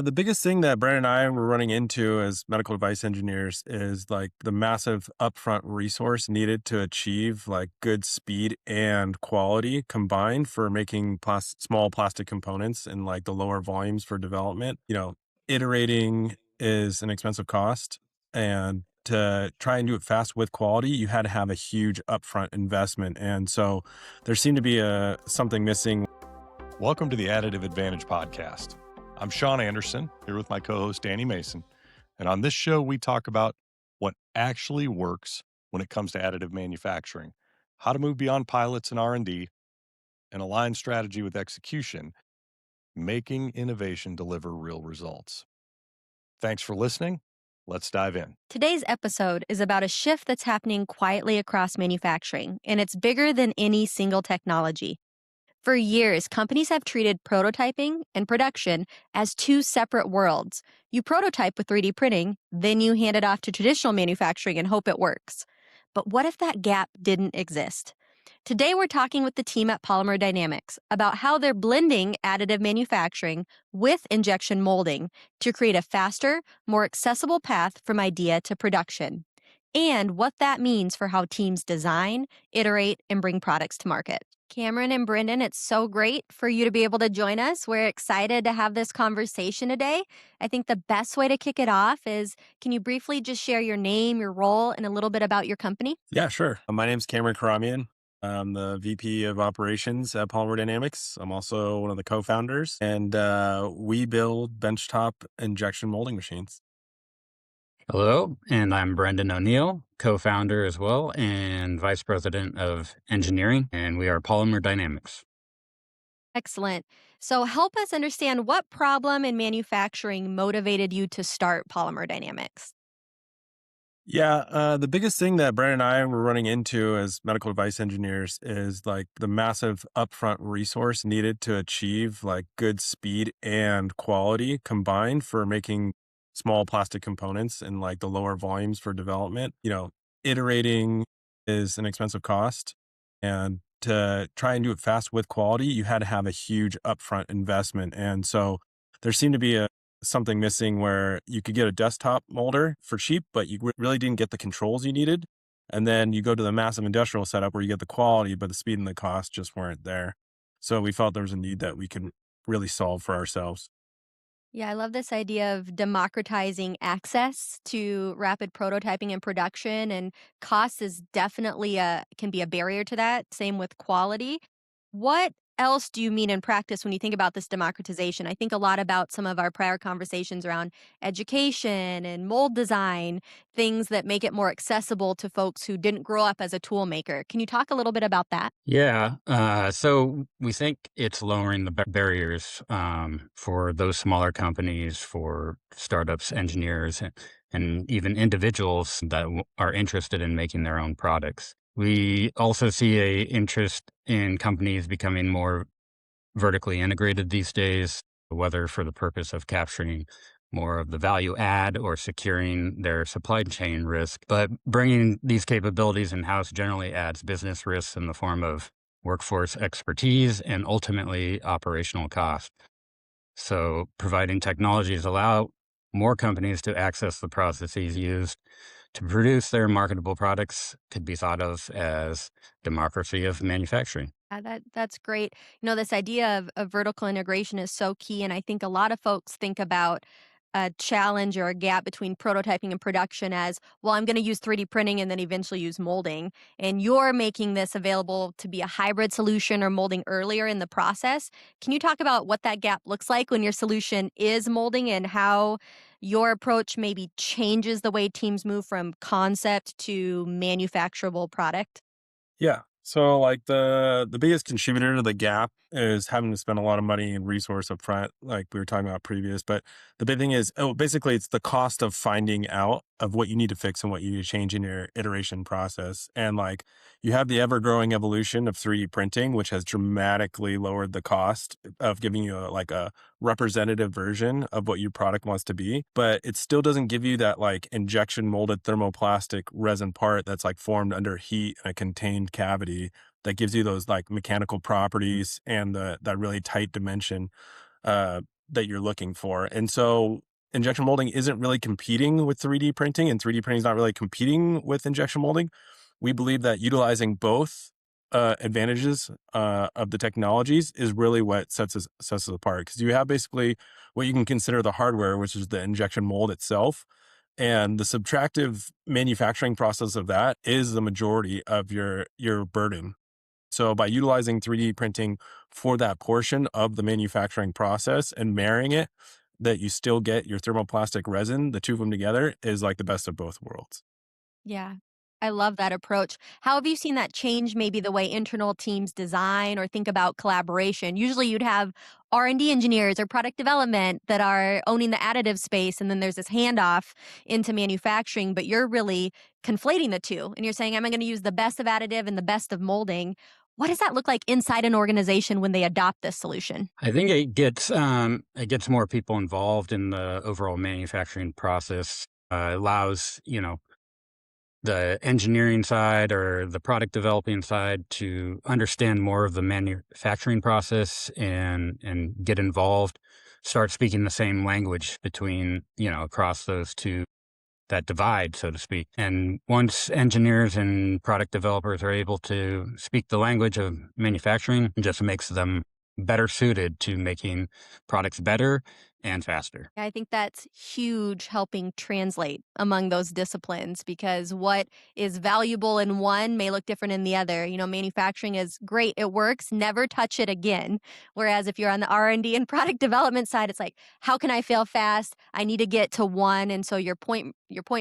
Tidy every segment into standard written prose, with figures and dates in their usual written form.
The biggest thing that Brandon and I were running into as medical device engineers is like the massive upfront resource needed to achieve like good speed and quality combined for making small plastic components and like the lower volumes for development. Iterating is an expensive cost, and to try and do it fast with quality, you had to have a huge upfront investment. And so there seemed to be something missing. Welcome to the Additive Advantage Podcast. I'm Sean Anderson, here with my co-host Danny Mason. And on this show, we talk about what actually works when it comes to additive manufacturing, how to move beyond pilots and R&D, and align strategy with execution, making innovation deliver real results. Thanks for listening. Let's dive in. Today's episode is about a shift that's happening quietly across manufacturing, and it's bigger than any single technology. For years, companies have treated prototyping and production as two separate worlds. You prototype with 3D printing, then you hand it off to traditional manufacturing and hope it works. But what if that gap didn't exist? Today, we're talking with the team at Polymer Dynamics about how they're blending additive manufacturing with injection molding to create a faster, more accessible path from idea to production, and what that means for how teams design, iterate, and bring products to market. Cameron and Brendan, it's so great for you to be able to join us. We're excited to have this conversation today. I think the best way to kick it off is, can you briefly just share your name, your role, and a little bit about your company? Yeah, sure. My name's Cameron Karamian. I'm the VP of Operations at Polymer Dynamics. I'm also one of the co-founders, and we build benchtop injection molding machines. Hello, and I'm Brendan O'Neill, co-founder as well, and vice president of engineering, and we are Polymer Dynamics. Excellent. So help us understand what problem in manufacturing motivated you to start Polymer Dynamics. Yeah, the biggest thing that Brandon and I were running into as medical device engineers is like the massive upfront resource needed to achieve like good speed and quality combined for making small plastic components and like the lower volumes for development. Iterating is an expensive cost, and to try and do it fast with quality, you had to have a huge upfront investment. And so there seemed to be something missing where you could get a desktop molder for cheap, but you really didn't get the controls you needed. And then you go to the massive industrial setup where you get the quality, but the speed and the cost just weren't there. So we felt there was a need that we could really solve for ourselves. Yeah, I love this idea of democratizing access to rapid prototyping and production, and cost is definitely can be a barrier to that. Same with quality. What else do you mean in practice when you think about this democratization? I think a lot about some of our prior conversations around education and mold design, things that make it more accessible to folks who didn't grow up as a tool maker. Can you talk a little bit about that? Yeah, so we think it's lowering the barriers for those smaller companies, for startups, engineers, and even individuals that are interested in making their own products. We also see a interest in companies becoming more vertically integrated these days, whether for the purpose of capturing more of the value add or securing their supply chain risk. But bringing these capabilities in-house generally adds business risks in the form of workforce expertise and ultimately operational cost. So providing technologies allow more companies to access the processes used to produce their marketable products could be thought of as democracy of manufacturing. That's great. This idea of vertical integration is so key, and I think a lot of folks think about a challenge or a gap between prototyping and production as, well, I'm going to use 3D printing and then eventually use molding. And you're making this available to be a hybrid solution or molding earlier in the process. Can you talk about what that gap looks like when your solution is molding and how your approach maybe changes the way teams move from concept to manufacturable product? Yeah. So like the biggest contributor to the gap is having to spend a lot of money and resource up front, like we were talking about previous. But the big thing is, basically it's the cost of finding out of what you need to fix and what you need to change in your iteration process. And like you have the ever growing evolution of 3D printing, which has dramatically lowered the cost of giving you a representative version of what your product wants to be. But it still doesn't give you that like injection molded thermoplastic resin part that's like formed under heat in a contained cavity that gives you those like mechanical properties and that really tight dimension. that you're looking for. And so injection molding isn't really competing with 3D printing, and 3D printing is not really competing with injection molding. We believe that utilizing both advantages of the technologies is really what sets us apart, because you have basically what you can consider the hardware, which is the injection mold itself, and the subtractive manufacturing process of that is the majority of your burden. So by utilizing 3D printing for that portion of the manufacturing process and marrying it, that you still get your thermoplastic resin, the two of them together is like the best of both worlds. Yeah. I love that approach. How have you seen that change maybe the way internal teams design or think about collaboration? Usually you'd have R&D engineers or product development that are owning the additive space, and then there's this handoff into manufacturing, but you're really conflating the two and you're saying I'm going to use the best of additive and the best of molding. What does that look like inside an organization when they adopt this solution? I think it gets more people involved in the overall manufacturing process. Allows, the engineering side or the product developing side to understand more of the manufacturing process and get involved, start speaking the same language between, across those two, that divide, so to speak. And once engineers and product developers are able to speak the language of manufacturing, it just makes them better suited to making products better and faster. I think that's huge, helping translate among those disciplines, because what is valuable in one may look different in the other. Manufacturing is great, it works, never touch it again. Whereas if you're on the R&D and product development side, it's like, how can I fail fast? I need to get to one. And so your point,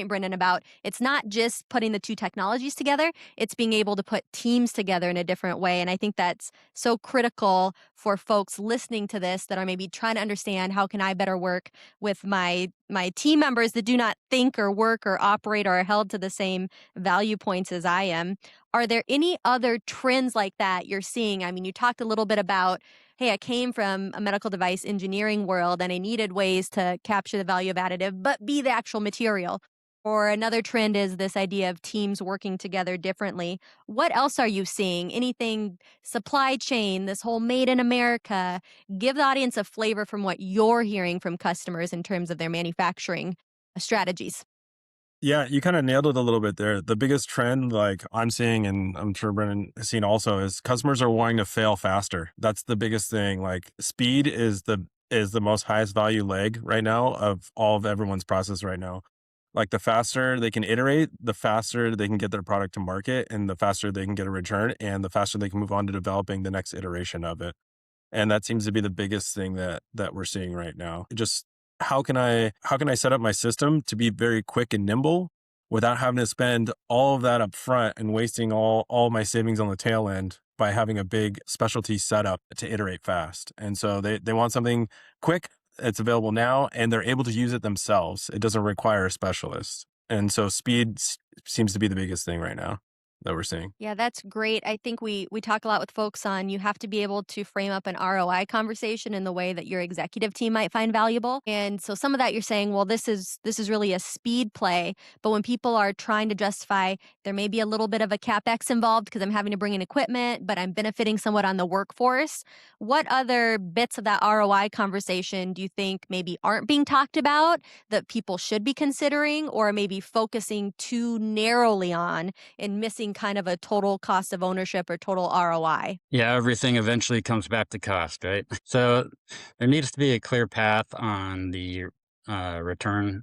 Brendan, about it's not just putting the two technologies together, it's being able to put teams together in a different way. And I think that's so critical for folks listening to this that are maybe trying to understand, how can I better work with my team members that do not think or work or operate or are held to the same value points as I am. Are there any other trends like that you're seeing? I mean, you talked a little bit about, hey, I came from a medical device engineering world and I needed ways to capture the value of additive, but be the actual material. Or another trend is this idea of teams working together differently. What else are you seeing? Anything supply chain, this whole made in America? Give the audience a flavor from what you're hearing from customers in terms of their manufacturing strategies. Yeah, you kind of nailed it a little bit there. The biggest trend, like I'm seeing, and I'm sure Brennan has seen also, is customers are wanting to fail faster. That's the biggest thing. Like speed is the most highest value leg right now of all of everyone's process right now. Like the faster they can iterate, the faster they can get their product to market, and the faster they can get a return, and the faster they can move on to developing the next iteration of it. And that seems to be the biggest thing that we're seeing right now. Just how can I set up my system to be very quick and nimble without having to spend all of that up front and wasting all my savings on the tail end by having a big specialty setup to iterate fast. And so they want something quick, it's available now, and they're able to use it themselves. It doesn't require a specialist. And so seems to be the biggest thing right now that we're seeing. Yeah, that's great. I think we talk a lot with folks on, you have to be able to frame up an ROI conversation in the way that your executive team might find valuable. And so some of that you're saying, well, this is really a speed play. But when people are trying to justify, there may be a little bit of a capex involved because I'm having to bring in equipment, but I'm benefiting somewhat on the workforce. What other bits of that ROI conversation do you think maybe aren't being talked about that people should be considering, or maybe focusing too narrowly on and missing kind of a total cost of ownership or total ROI? Yeah, everything eventually comes back to cost, right? So there needs to be a clear path on the return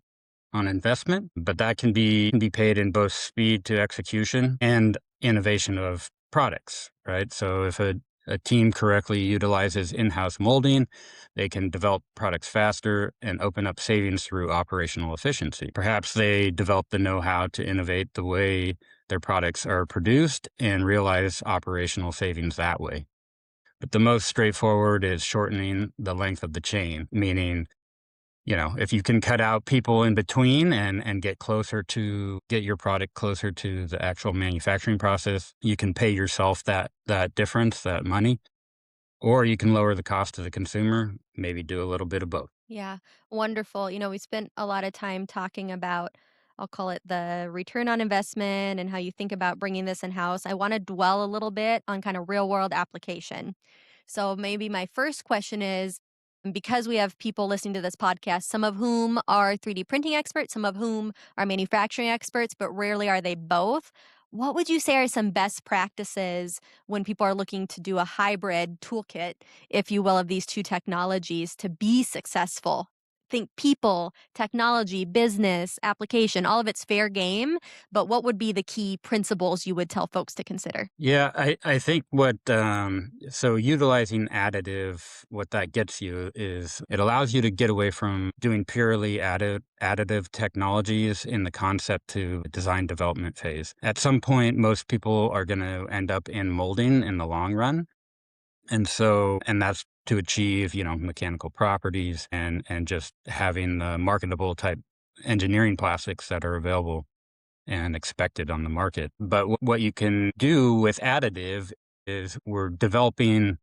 on investment, but that can be paid in both speed to execution and innovation of products, right? So if a team correctly utilizes in-house molding, they can develop products faster and open up savings through operational efficiency. Perhaps they develop the know-how to innovate the way their products are produced and realize operational savings that way. But the most straightforward is shortening the length of the chain, meaning, if you can cut out people in between and get your product closer to the actual manufacturing process, you can pay yourself that difference, that money, or you can lower the cost to the consumer, maybe do a little bit of both. Yeah, wonderful. We spent a lot of time talking about, I'll call it the return on investment and how you think about bringing this in house. I want to dwell a little bit on kind of real world application. So maybe my first question is, And because we have people listening to this podcast, some of whom are 3D printing experts, some of whom are manufacturing experts, but rarely are they both. What would you say are some best practices when people are looking to do a hybrid toolkit, if you will, of these two technologies to be successful? Think people, technology, business, application, all of it's fair game. But what would be the key principles you would tell folks to consider? Yeah, I think so utilizing additive, what that gets you is it allows you to get away from doing purely additive technologies in the concept to design development phase. At some point, most people are going to end up in molding in the long run. And that's to achieve, mechanical properties and just having the marketable type engineering plastics that are available and expected on the market. But what you can do with additive is we're developing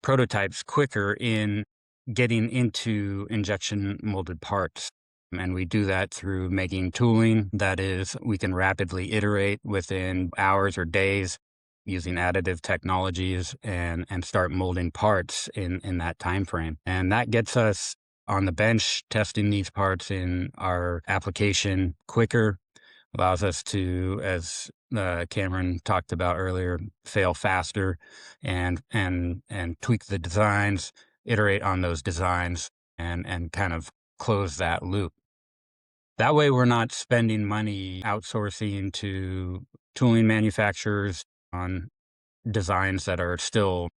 prototypes quicker in getting into injection molded parts. And we do that through making tooling that is, we can rapidly iterate within hours or days using additive technologies and start molding parts in that time frame. And that gets us on the bench testing these parts in our application quicker, allows us to, as Cameron talked about earlier, fail faster and tweak the designs, iterate on those designs, and kind of close that loop. That way, we're not spending money outsourcing to tooling manufacturers on designs that are still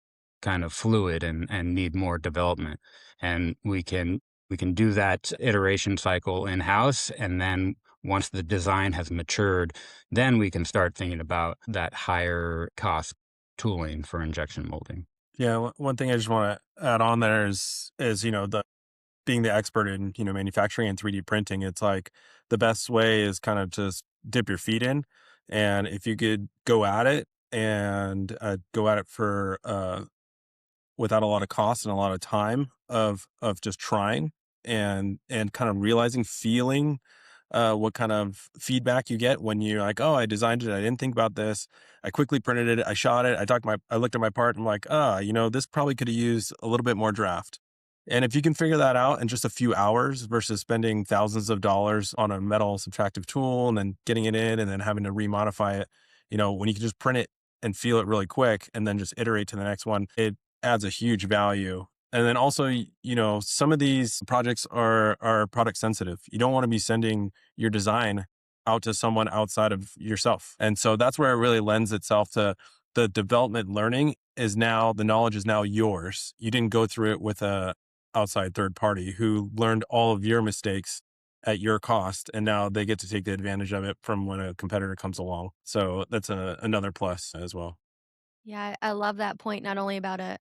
kind of fluid and need more development. And we can do that iteration cycle in-house, and then once the design has matured, then we can start thinking about that higher cost tooling for injection molding. Yeah, one thing I just want to add on there is the being the expert in manufacturing and 3D printing. It's like the best way is kind of just dip your feet in, and if you could go at it and go at it for without a lot of cost and a lot of time of just trying and kind of realizing, feeling what kind of feedback you get when you're like, oh, I designed it, I didn't think about this, I quickly printed it, I shot it, I looked at my part, and I'm like, this probably could have used a little bit more draft. And if you can figure that out in just a few hours versus spending thousands of dollars on a metal subtractive tool and then getting it in and then having to remodify it, when you can just print it and feel it really quick and then just iterate to the next one, it adds a huge value. And then also, some of these projects are product sensitive. You don't want to be sending your design out to someone outside of yourself. And so that's where it really lends itself to the development learning the knowledge is now yours. You didn't go through it with a outside third party who learned all of your mistakes at your cost, and now they get to take the advantage of it from when a competitor comes along. So that's another plus as well. Yeah, I love that point, not only about a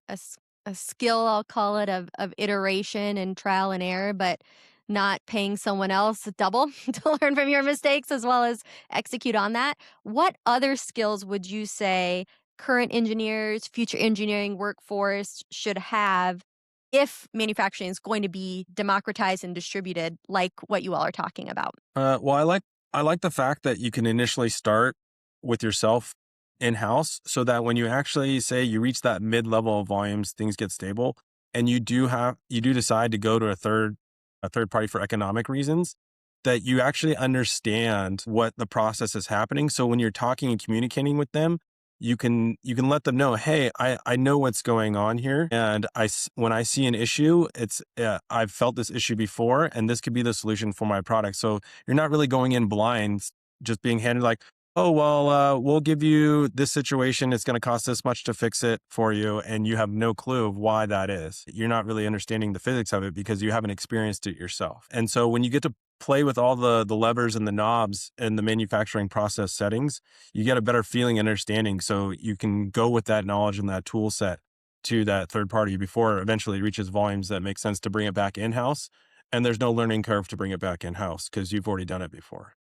skill, I'll call it, of iteration and trial and error, but not paying someone else double to learn from your mistakes as well as execute on that. What other skills would you say current engineers, future engineering workforce should have if manufacturing is going to be democratized and distributed like what you all are talking about? Well, I like the fact that you can initially start with yourself in house, so that when you actually say you reach that mid level of volumes, things get stable, and you do decide to go to a third party for economic reasons, that you actually understand what the process is happening. So when you're talking and communicating with them, you can let them know, hey, I know what's going on here, and when I see an issue, it's I've felt this issue before, and this could be the solution for my product. So you're not really going in blind, just being handed like, oh well, we'll give you this situation. It's going to cost this much to fix it for you, and you have no clue of why that is. You're not really understanding the physics of it because you haven't experienced it yourself. And so when you get to play with all the levers and the knobs and the manufacturing process settings, you get a better feeling and understanding. So you can go with that knowledge and that tool set to that third party before eventually it reaches volumes that make sense to bring it back in house. And there's no learning curve to bring it back in house because you've already done it before.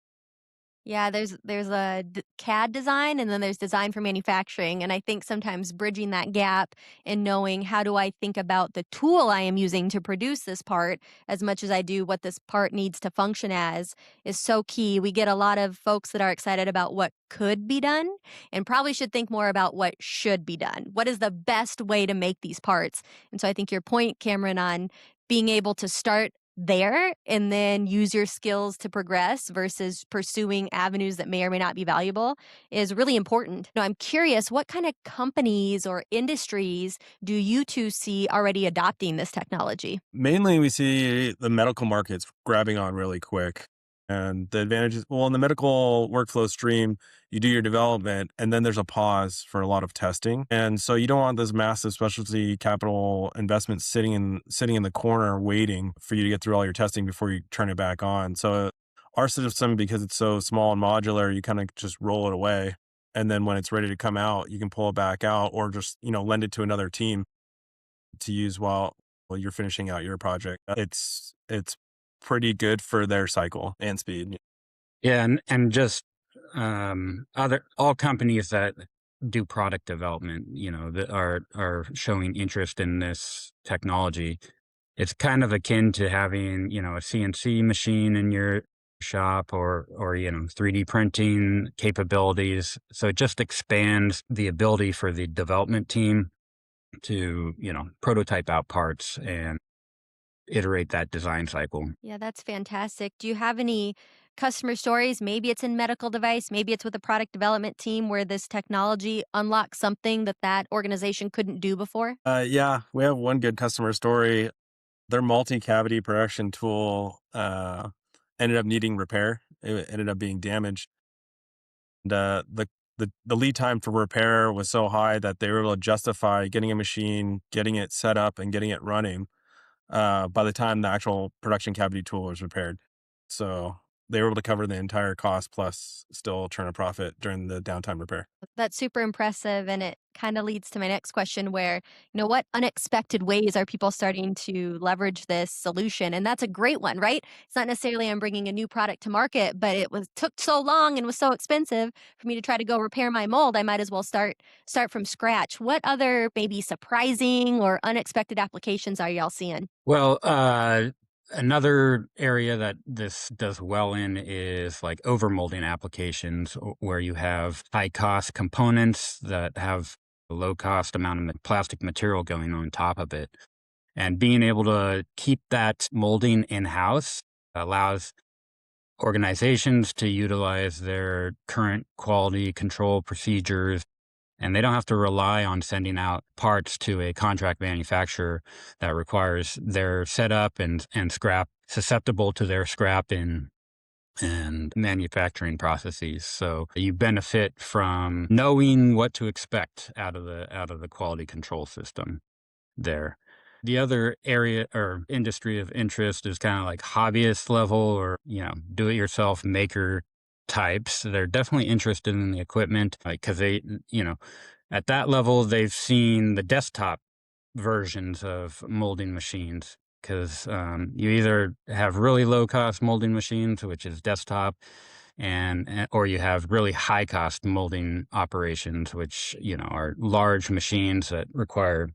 Yeah, there's a CAD design and then there's design for manufacturing, and I think sometimes bridging that gap and knowing how do I think about the tool I am using to produce this part as much as I do what this part needs to function as is so key. We get a lot of folks that are excited about what could be done and probably should think more about what should be done. What is the best way to make these parts? And so I think your point, Cameron, on being able to start there and then use your skills to progress versus pursuing avenues that may or may not be valuable is really important. Now, I'm curious, what kind of companies or industries do you two see already adopting this technology? Mainly, we see the medical markets grabbing on really quick. And the advantages, well, in the medical workflow stream, you do your development and then there's a pause for a lot of testing. And so you don't want this massive specialty capital investment sitting in the corner waiting for you to get through all your testing before you turn it back on. So our system, because it's so small and modular, you kind of just roll it away. And then when it's ready to come out, you can pull it back out or just, lend it to another team to use while you're finishing out your project. It's pretty good for their cycle and speed. Yeah, and just other all companies that do product development, that are showing interest in this technology. It's kind of akin to having, a CNC machine in your shop or 3D printing capabilities. So it just expands the ability for the development team to, prototype out parts and iterate that design cycle. Yeah, that's fantastic. Do you have any customer stories? Maybe it's in medical device, maybe it's with a product development team where this technology unlocks something that that organization couldn't do before? Yeah, we have one good customer story. Their multi-cavity production tool ended up needing repair. It ended up being damaged. And the lead time for repair was so high that they were able to justify getting a machine, getting it set up, and getting it running by the time the actual production cavity tool was repaired. So they were able to cover the entire cost plus still turn a profit during the downtime repair. That's super impressive. And it kind of leads to my next question where, what unexpected ways are people starting to leverage this solution? And that's a great one, right? It's not necessarily I'm bringing a new product to market, but it was took so long and was so expensive for me to try to go repair my mold. I might as well start from scratch. What other maybe surprising or unexpected applications are y'all seeing? Well, another area that this does well in is like overmolding applications where you have high cost components that have a low cost amount of plastic material going on top of it. And being able to keep that molding in house allows organizations to utilize their current quality control procedures, and they don't have to rely on sending out parts to a contract manufacturer that requires their setup and scrap susceptible to their scrap and manufacturing processes. So you benefit from knowing what to expect out of the quality control system there. The other area or industry of interest is kind of like hobbyist level or, do it yourself maker types. They're definitely interested in the equipment because at that level, they've seen the desktop versions of molding machines because you either have really low cost molding machines, which is desktop, or you have really high cost molding operations, which, are large machines that require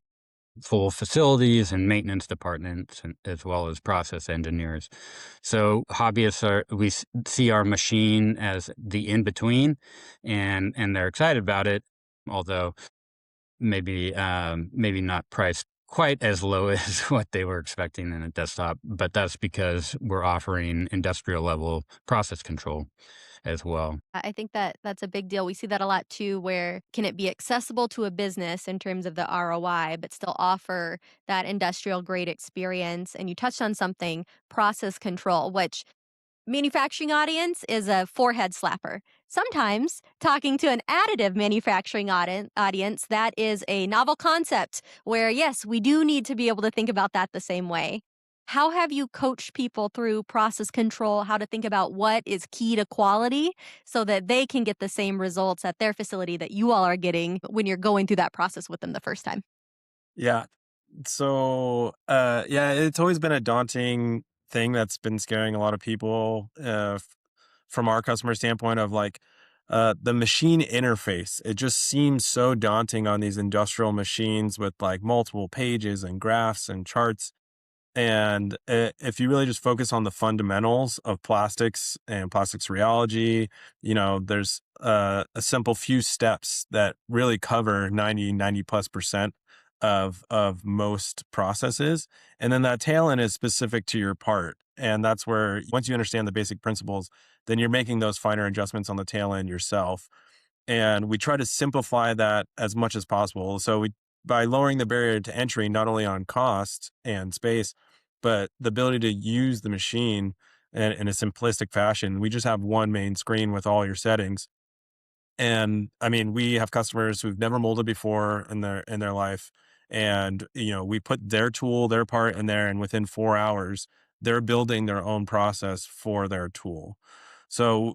full facilities and maintenance departments as well as process engineers. So hobbyists see our machine as the in between and they're excited about it, although maybe not priced quite as low as what they were expecting in a desktop, but that's because we're offering industrial level process control as well. I think that that's a big deal. We see that a lot too, where can it be accessible to a business in terms of the ROI, but still offer that industrial grade experience? And you touched on something, process control, which manufacturing audience is a forehead slapper. Sometimes talking to an additive manufacturing audience, that is a novel concept where, yes, we do need to be able to think about that the same way. How have you coached people through process control, how to think about what is key to quality so that they can get the same results at their facility that you all are getting when you're going through that process with them the first time? Yeah. So, yeah, it's always been a daunting thing that's been scaring a lot of people from our customer standpoint of like the machine interface. It just seems so daunting on these industrial machines with like multiple pages and graphs and charts. And if you really just focus on the fundamentals of plastics and plastics rheology, there's a simple few steps that really cover 90 plus percent of most processes. And then that tail end is specific to your part. And that's where once you understand the basic principles, then you're making those finer adjustments on the tail end yourself. And we try to simplify that as much as possible. So by lowering the barrier to entry, not only on cost and space, but the ability to use the machine in a simplistic fashion. We just have one main screen with all your settings. And I mean, we have customers who've never molded before in their life. And, we put their tool, their part in there, and within 4 hours, they're building their own process for their tool. So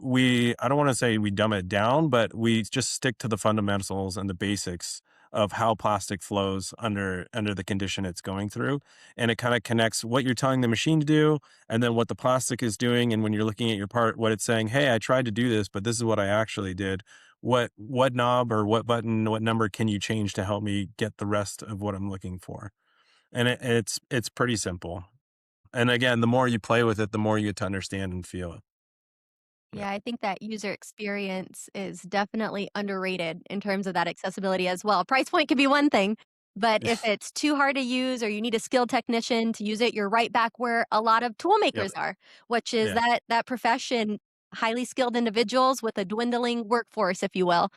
I don't want to say we dumb it down, but we just stick to the fundamentals and the basics of how plastic flows under the condition it's going through. And it kind of connects what you're telling the machine to do and then what the plastic is doing. And when you're looking at your part, what it's saying, hey, I tried to do this, but this is what I actually did. What knob or what button, what number can you change to help me get the rest of what I'm looking for? And it's pretty simple. And again, the more you play with it, the more you get to understand and feel it. Yeah. Yeah, I think that user experience is definitely underrated in terms of that accessibility as well. Price point could be one thing, but if it's too hard to use or you need a skilled technician to use it, you're right back where a lot of tool Yep. makers are, which is Yeah. that profession, highly skilled individuals with a dwindling workforce, if you will.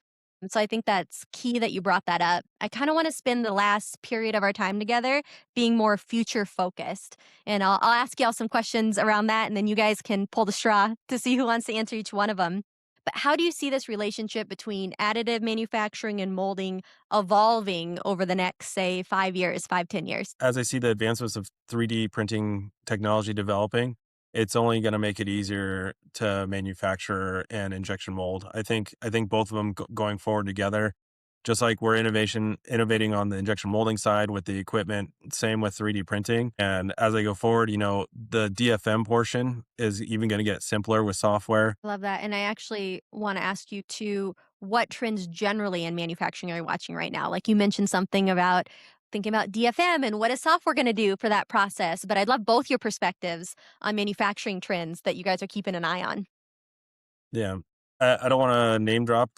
And so I think that's key that you brought that up. I kind of want to spend the last period of our time together being more future focused. And I'll ask y'all some questions around that, and then you guys can pull the straw to see who wants to answer each one of them. But how do you see this relationship between additive manufacturing and molding evolving over the next, say, 5 years, 5, 10 years? As I see the advancements of 3D printing technology developing, it's only going to make it easier to manufacture and injection mold. I think both of them going forward together, just like we're innovating on the injection molding side with the equipment, same with 3D printing. And as I go forward, the DFM portion is even going to get simpler with software. Love that. And I actually want to ask you too, what trends generally in manufacturing are you watching right now? Like you mentioned something about thinking about DFM and what is software going to do for that process. But I'd love both your perspectives on manufacturing trends that you guys are keeping an eye on. Yeah. I don't want to name drop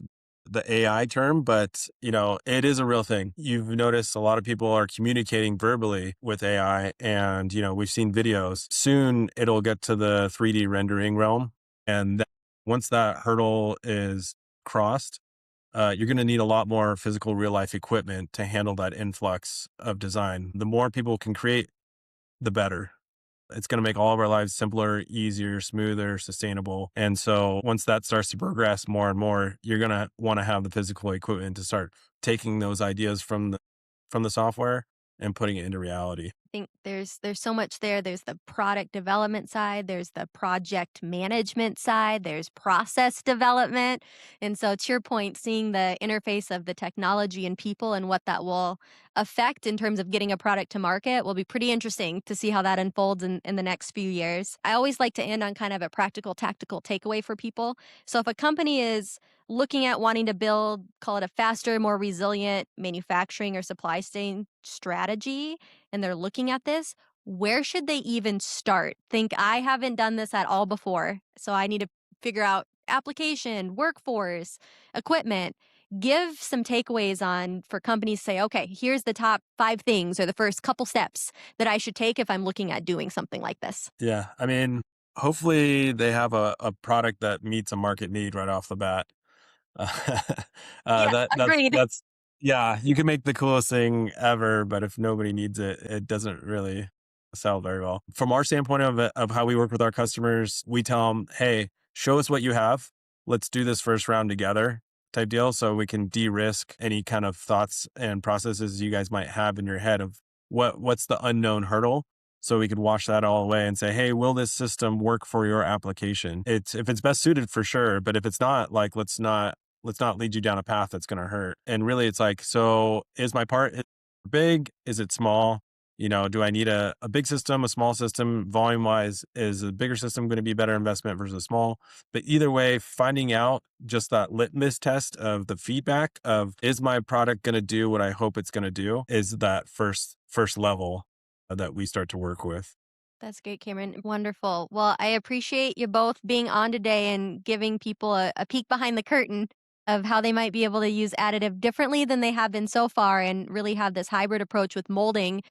the AI term, but it is a real thing. You've noticed a lot of people are communicating verbally with AI and, we've seen videos. Soon it'll get to the 3D rendering realm. And once that hurdle is crossed, you're going to need a lot more physical real life equipment to handle that influx of design. The more people can create, the better. It's going to make all of our lives simpler, easier, smoother, sustainable. And so once that starts to progress more and more, you're going to want to have the physical equipment to start taking those ideas from the software and putting it into reality. Think there's so much there. There's the product development side, there's the project management side, there's process development. And so to your point, seeing the interface of the technology and people and what that will affect in terms of getting a product to market will be pretty interesting to see how that unfolds in the next few years. I always like to end on kind of a practical, tactical takeaway for people. So if a company is looking at wanting to build, call it a faster, more resilient manufacturing or supply chain strategy, and they're looking at this, where should they even start? Think, I haven't done this at all before, so I need to figure out application, workforce, equipment. Give some takeaways on for companies to say, okay, here's the top 5 things or the first couple steps that I should take if I'm looking at doing something like this. Yeah. I mean, hopefully they have a product that meets a market need right off the bat. Uh, Yeah, that's agreed. that's yeah, you can make the coolest thing ever, but if nobody needs it, it doesn't really sell very well. From our standpoint of how we work with our customers, we tell them, "Hey, show us what you have. Let's do this first round together." Type deal, so we can de-risk any kind of thoughts and processes you guys might have in your head of what's the unknown hurdle, so we could wash that all away and say, hey, will this system work for your application? If it's best suited for sure, but if it's not, like, let's not lead you down a path that's going to hurt. And really it's like, so is my part big? Is it small? Do I need a big system, a small system? Volume wise, is a bigger system going to be better investment versus a small? But either way, finding out just that litmus test of the feedback of, is my product going to do what I hope it's going to do, is that first level that we start to work with. That's great, Cameron. Wonderful. Well, I appreciate you both being on today and giving people a peek behind the curtain of how they might be able to use additive differently than they have been so far and really have this hybrid approach with molding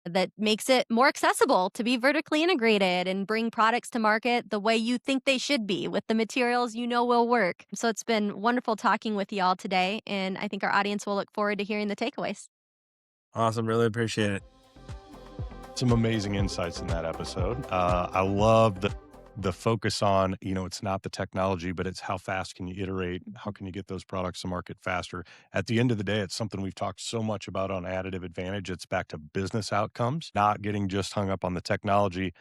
that makes it more accessible to be vertically integrated and bring products to market the way you think they should be with the materials you know will work. So it's been wonderful talking with you all today, and I think our audience will look forward to hearing the takeaways. Awesome. Really appreciate it. Some amazing insights in that episode. I love the focus on, it's not the technology, but it's how fast can you iterate? How can you get those products to market faster? At the end of the day, it's something we've talked so much about on Additive Advantage. It's back to business outcomes, not getting just hung up on the technology.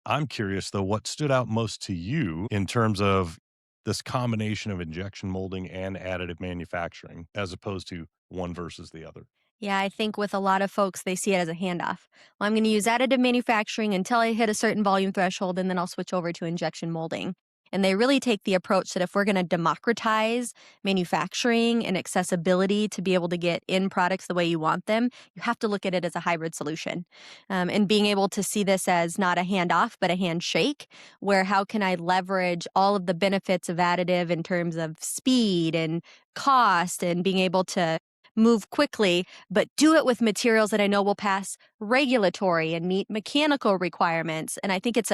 I'm curious, though, what stood out most to you in terms of this combination of injection molding and additive manufacturing, as opposed to one versus the other? Yeah, I think with a lot of folks, they see it as a handoff. Well, I'm going to use additive manufacturing until I hit a certain volume threshold, and then I'll switch over to injection molding. And they really take the approach that if we're going to democratize manufacturing and accessibility to be able to get in products the way you want them, you have to look at it as a hybrid solution. And being able to see this as not a handoff, but a handshake, where how can I leverage all of the benefits of additive in terms of speed and cost and being able to move quickly, but do it with materials that I know will pass regulatory and meet mechanical requirements. And I think it's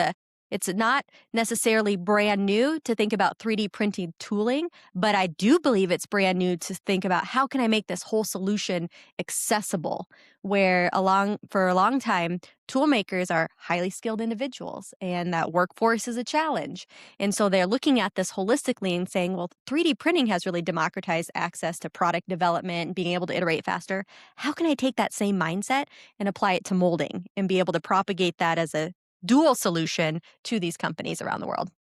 not necessarily brand new to think about 3D printing tooling, but I do believe it's brand new to think about how can I make this whole solution accessible, where for a long time, tool makers are highly skilled individuals and that workforce is a challenge. And so they're looking at this holistically and saying, well, 3D printing has really democratized access to product development and being able to iterate faster. How can I take that same mindset and apply it to molding and be able to propagate that as a dual solution to these companies around the world?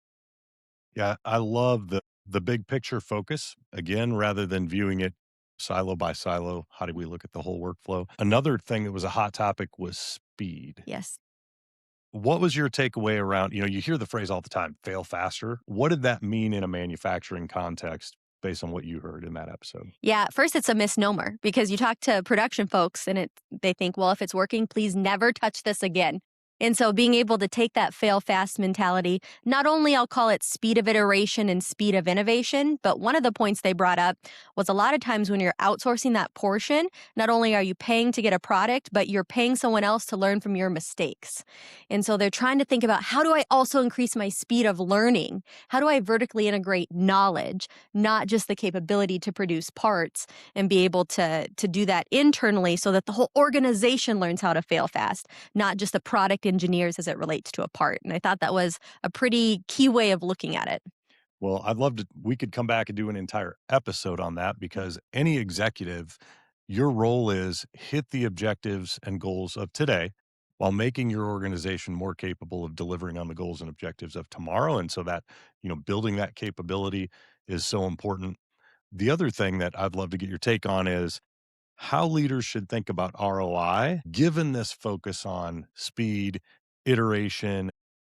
Yeah, I love the big picture focus, again, rather than viewing it silo by silo. How do we look at the whole workflow? Another thing that was a hot topic was speed. Yes. What was your takeaway around, you hear the phrase all the time, fail faster. What did that mean in a manufacturing context based on what you heard in that episode? Yeah, at first it's a misnomer because you talk to production folks and they think, well, if it's working, please never touch this again. And so being able to take that fail fast mentality, not only I'll call it speed of iteration and speed of innovation, but one of the points they brought up was a lot of times when you're outsourcing that portion, not only are you paying to get a product, but you're paying someone else to learn from your mistakes. And so they're trying to think about, how do I also increase my speed of learning? How do I vertically integrate knowledge, not just the capability to produce parts, and be able to do that internally so that the whole organization learns how to fail fast, not just the product engineers as it relates to a part. And I thought that was a pretty key way of looking at it. Well, I'd love to, we could come back and do an entire episode on that, because any executive, your role is hit the objectives and goals of today while making your organization more capable of delivering on the goals and objectives of tomorrow. And so that, building that capability is so important. The other thing that I'd love to get your take on is how leaders should think about ROI, given this focus on speed, iteration,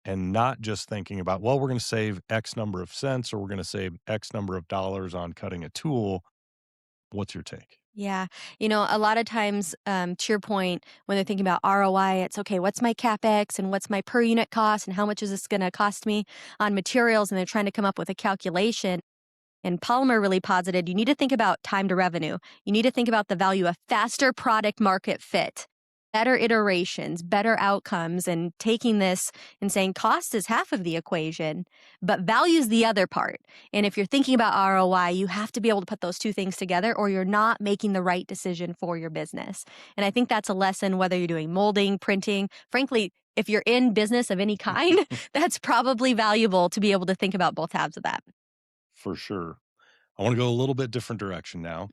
and not just thinking about, well, we're going to save X number of cents or we're going to save X number of dollars on cutting a tool. What's your take? Yeah. A lot of times, to your point, when they're thinking about ROI, it's okay, what's my CapEx and what's my per unit cost and how much is this going to cost me on materials? And they're trying to come up with a calculation. And Polymer really posited you need to think about time to revenue. You need to think about the value of faster product market fit, better iterations, better outcomes, and taking this and saying cost is half of the equation, but value is the other part. And if you're thinking about ROI, you have to be able to put those two things together or you're not making the right decision for your business. And I think that's a lesson whether you're doing molding, printing, frankly, if you're in business of any kind, that's probably valuable to be able to think about both halves of that. For sure. I want to go a little bit different direction now.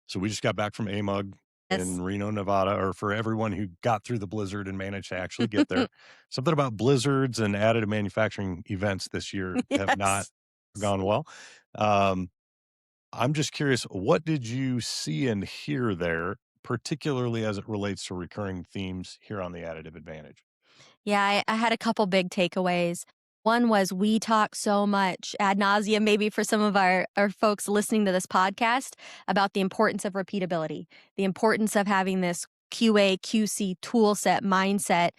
So we just got back from AMUG Yes. in Reno, Nevada, or for everyone who got through the blizzard and managed to actually get there. Something about blizzards and additive manufacturing events this year have not Yes. gone well. I'm just curious, what did you see and hear there particularly as it relates to recurring themes here on the Additive Advantage? Yeah, I had a couple big takeaways. One was we talk so much ad nauseum, maybe for some of our folks listening to this podcast, about the importance of repeatability, the importance of having this QA, QC tool set mindset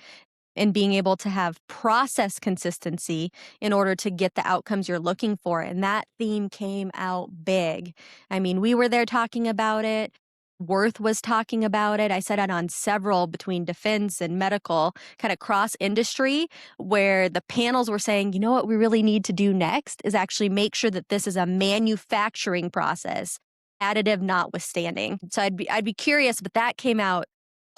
and being able to have process consistency in order to get the outcomes you're looking for. And that theme came out big. I mean, we were there talking about it. Worth was talking about it. I said it on several between defense and medical, kind of cross industry, where the panels were saying, you know what we really need to do next is actually make sure that this is a manufacturing process, additive notwithstanding. So I'd be curious, but that came out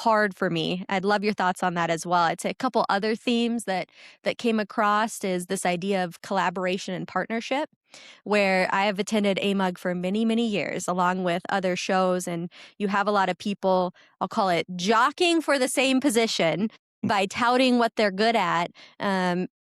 hard for me. I'd love your thoughts on that as well. I'd say a couple other themes that came across is this idea of collaboration and partnership, where I have attended AMUG for many, many years, along with other shows, and you have a lot of people, I'll call it jockeying for the same position by touting what they're good at,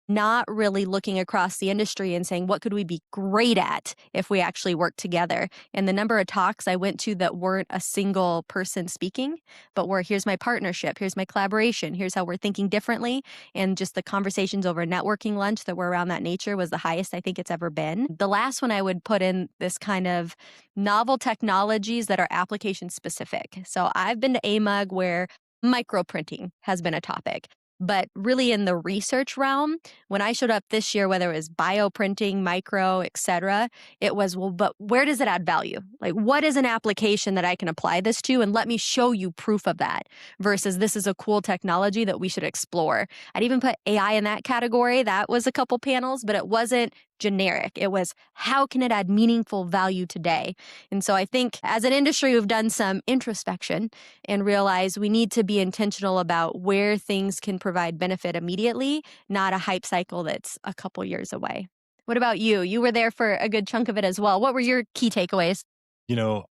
not really looking across the industry and saying, what could we be great at if we actually work together? And the number of talks I went to that weren't a single person speaking, but were, here's my partnership, here's my collaboration, here's how we're thinking differently. And just the conversations over networking lunch that were around that nature was the highest I think it's ever been. The last one I would put in this kind of novel technologies that are application specific. So I've been to AMUG where microprinting has been a topic. But really in the research realm, when I showed up this year, whether it was bioprinting, micro, et cetera, it was, well, but where does it add value? Like, what is an application that I can apply this to? And let me show you proof of that versus this is a cool technology that we should explore. I'd even put AI in that category. That was a couple panels, but it wasn't generic. It was, how can it add meaningful value today? And so I think as an industry, we've done some introspection and realized we need to be intentional about where things can provide benefit immediately, not a hype cycle that's a couple years away. What about you? You were there for a good chunk of it as well. What were your key takeaways? You know,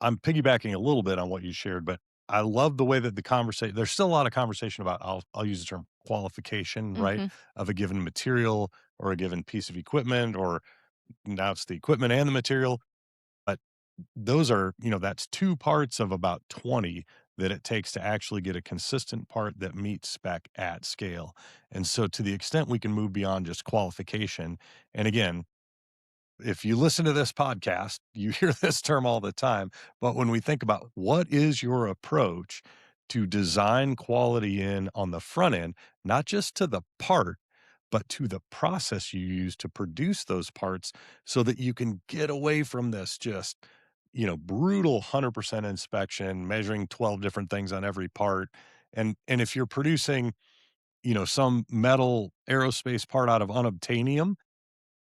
I'm piggybacking a little bit on what you shared, but I love the way that the conversation, there's still a lot of conversation about, I'll use the term qualification, right? Mm-hmm. Of a given material or a given piece of equipment, or now it's the equipment and the material. But those are, that's two parts of about 20 that it takes to actually get a consistent part that meets spec at scale. And so to the extent we can move beyond just qualification, and again, if you listen to this podcast, you hear this term all the time. But when we think about what is your approach to design quality in on the front end, not just to the part, but to the process you use to produce those parts so that you can get away from this just, brutal 100% inspection, measuring 12 different things on every part. And if you're producing, some metal aerospace part out of unobtainium,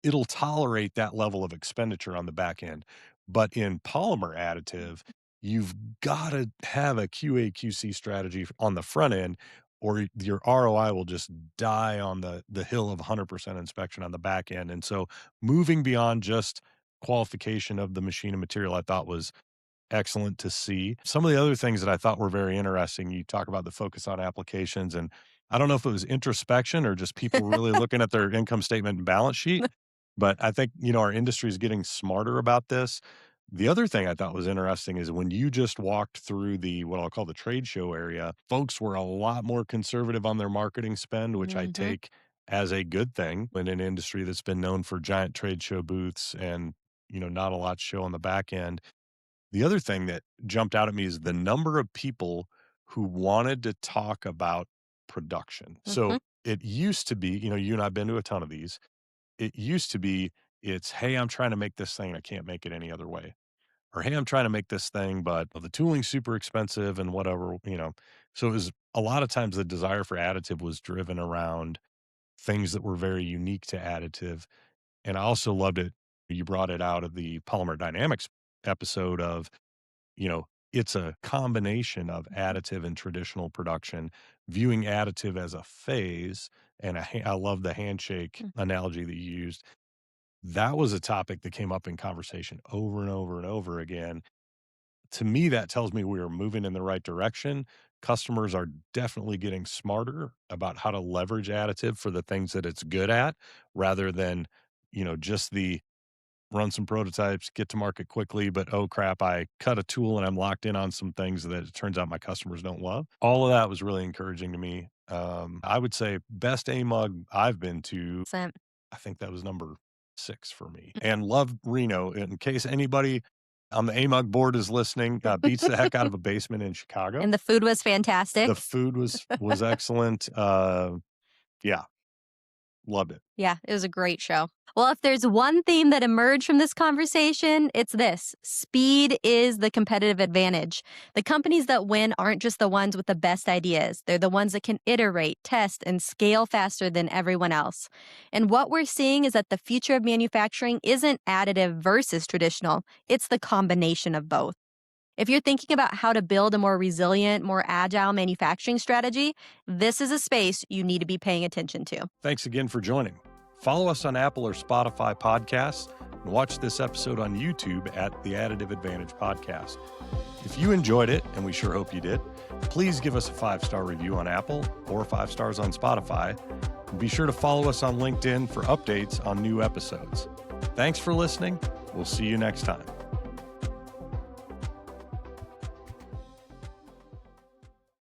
it'll tolerate that level of expenditure on the back end. But in polymer additive, you've got to have a QA QC strategy on the front end, or your ROI will just die on the hill of 100% inspection on the back end. And so moving beyond just qualification of the machine and material, I thought was excellent to see. Some of the other things that I thought were very interesting, you talk about the focus on applications, and I don't know if it was introspection or just people really looking at their income statement and balance sheet, but I think, our industry is getting smarter about this. The other thing I thought was interesting is when you just walked through the what I'll call the trade show area, folks were a lot more conservative on their marketing spend, which I Mm-hmm. take as a good thing in an industry that's been known for giant trade show booths and, not a lot to show on the back end. The other thing that jumped out at me is the number of people who wanted to talk about production. Mm-hmm. So it used to be, you and I've been to a ton of these. It used to be, it's, hey, I'm trying to make this thing. I can't make it any other way. Or, hey, I'm trying to make this thing, but the tooling's super expensive and whatever. So it was a lot of times the desire for additive was driven around things that were very unique to additive. And I also loved it. You brought it out of the Polymer Dynamics episode of, it's a combination of additive and traditional production, viewing additive as a phase. And I love the handshake analogy that you used. That was a topic that came up in conversation over and over and over again. To me, that tells me we are moving in the right direction. Customers are definitely getting smarter about how to leverage additive for the things that it's good at rather than, just the run some prototypes, get to market quickly, but oh crap, I cut a tool and I'm locked in on some things that it turns out my customers don't love. All of that was really encouraging to me. I would say best AMUG I've been to, I think that was number 6 for me. And love Reno. In case anybody on the AMUG board is listening, beats the heck out of a basement in Chicago. And the food was fantastic. The food was excellent. Yeah, loved it. Yeah, it was a great show. Well, if there's one theme that emerged from this conversation, it's this: speed is the competitive advantage. The companies that win aren't just the ones with the best ideas. They're the ones that can iterate, test, and scale faster than everyone else. And what we're seeing is that the future of manufacturing isn't additive versus traditional. It's the combination of both. If you're thinking about how to build a more resilient, more agile manufacturing strategy, this is a space you need to be paying attention to. Thanks again for joining. Follow us on Apple or Spotify podcasts and watch this episode on YouTube at the Additive Advantage Podcast. If you enjoyed it, and we sure hope you did, please give us a 5-star review on Apple or 5 stars on Spotify. And be sure to follow us on LinkedIn for updates on new episodes. Thanks for listening. We'll see you next time.